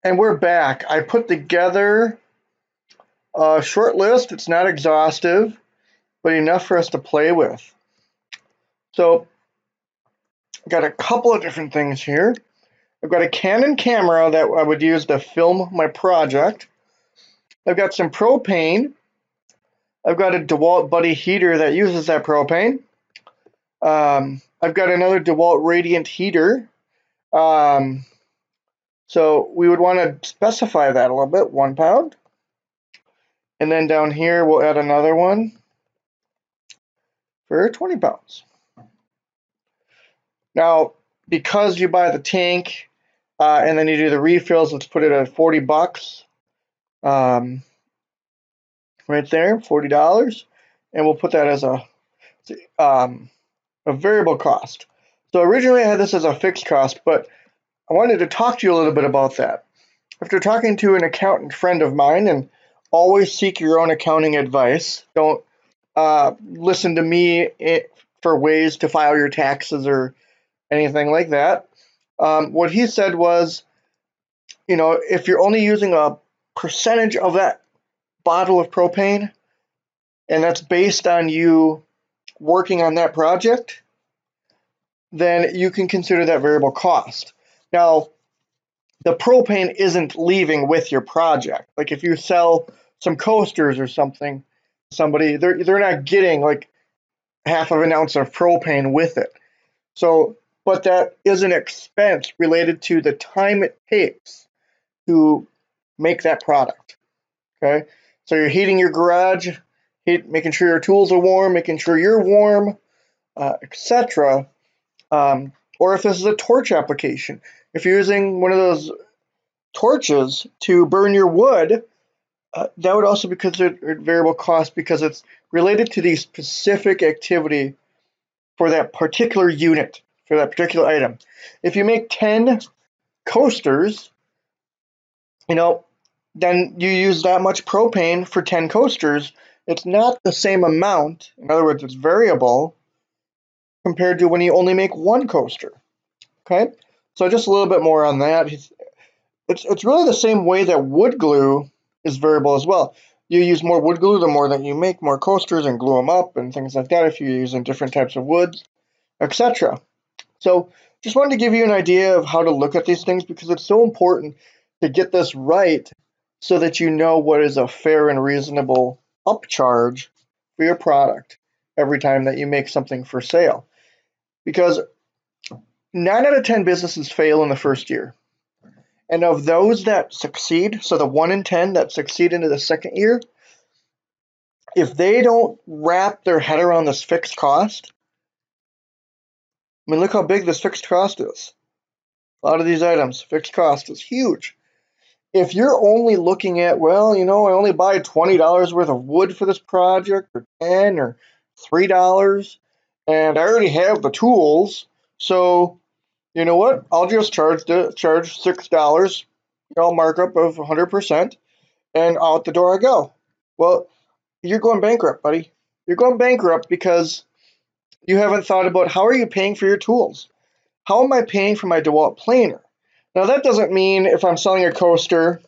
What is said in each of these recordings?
And we're back. I put together a short list. It's not exhaustive, but enough for us to play with. So I've got a couple of different things here. I've got a Canon camera that I would use to film my project. I've got some propane. I've got a DeWalt Buddy heater that uses that propane. I've got another DeWalt Radiant heater. So we would want to specify that a little bit, 1 pound. And then down here, we'll add another one for 20 pounds. Now, because you buy the tank and then you do the refills, let's put it at 40 bucks. Right there, $40. And we'll put that as a variable cost. So originally I had this as a fixed cost, but I wanted to talk to you a little bit about that. After talking to an accountant friend of mine, and always seek your own accounting advice. Don't listen to me for ways to file your taxes or anything like that. What he said was, if you're only using a percentage of that bottle of propane, and that's based on you working on that project, then you can consider that variable cost. Now, the propane isn't leaving with your project. Like if you sell some coasters or something, somebody they're not getting like half of an ounce of propane with it. So, but that is an expense related to the time it takes to make that product. Okay, so you're heating your garage, making sure your tools are warm, making sure you're warm, etc. Or if this is a torch application, if you're using one of those torches to burn your wood, that would also be considered variable cost because it's related to the specific activity for that particular unit, for that particular item. If you make 10 coasters, then you use that much propane for 10 coasters. It's not the same amount. In other words, it's variable compared to when you only make one coaster. Okay, so just a little bit more on that. It's really the same way that wood glue is variable as well. You use more wood glue the more that you make more coasters and glue them up and things like that if you're using different types of woods, etc. So just wanted to give you an idea of how to look at these things because it's so important to get this right so that you know what is a fair and reasonable upcharge for your product every time that you make something for sale. Because 9 out of 10 businesses fail in the first year. And of those that succeed, so the 1 in 10 that succeed into the second year, if they don't wrap their head around this fixed cost, I mean, look how big this fixed cost is. A lot of these items, fixed cost is huge. If you're only looking at, well, I only buy $20 worth of wood for this project, or 10 or $3, and I already have the tools, so you know what? I'll just charge $6, markup of 100%, and out the door I go. Well, you're going bankrupt, buddy. You're going bankrupt because you haven't thought about how are you paying for your tools? How am I paying for my DeWalt planer? Now that doesn't mean if I'm selling a coaster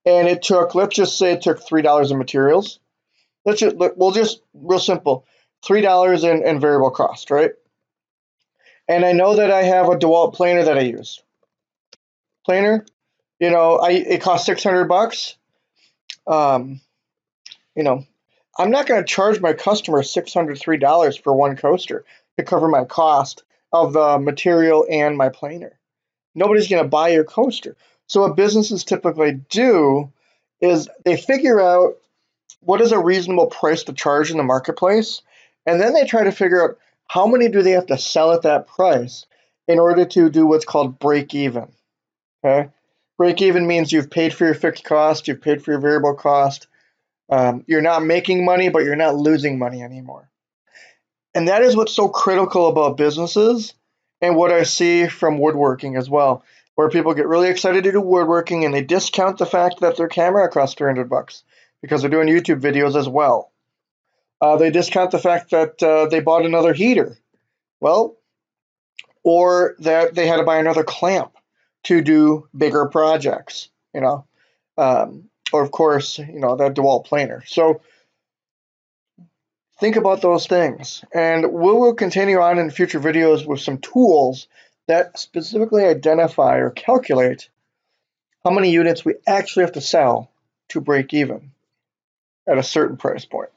and let's just say it took $3 in materials. We'll just real simple, $3 in variable cost, right? And I know that I have a DeWalt planer that I use. Planer, it costs 600 bucks. I'm not going to charge my customer $603 for one coaster to cover my cost of the material and my planer. Nobody's going to buy your coaster. So what businesses typically do is they figure out what is a reasonable price to charge in the marketplace, and then they try to figure out how many do they have to sell at that price in order to do what's called break even. Okay? Break even means you've paid for your fixed cost, you've paid for your variable cost. You're not making money, but you're not losing money anymore. And that is what's so critical about businesses and what I see from woodworking as well, where people get really excited to do woodworking and they discount the fact that their camera costs 300 bucks because they're doing YouTube videos as well. They discount the fact that they bought another heater. Well, or that they had to buy another clamp to do bigger projects, or of course, that DeWalt planer. So think about those things, and we will continue on in future videos with some tools that specifically identify or calculate how many units we actually have to sell to break even at a certain price point.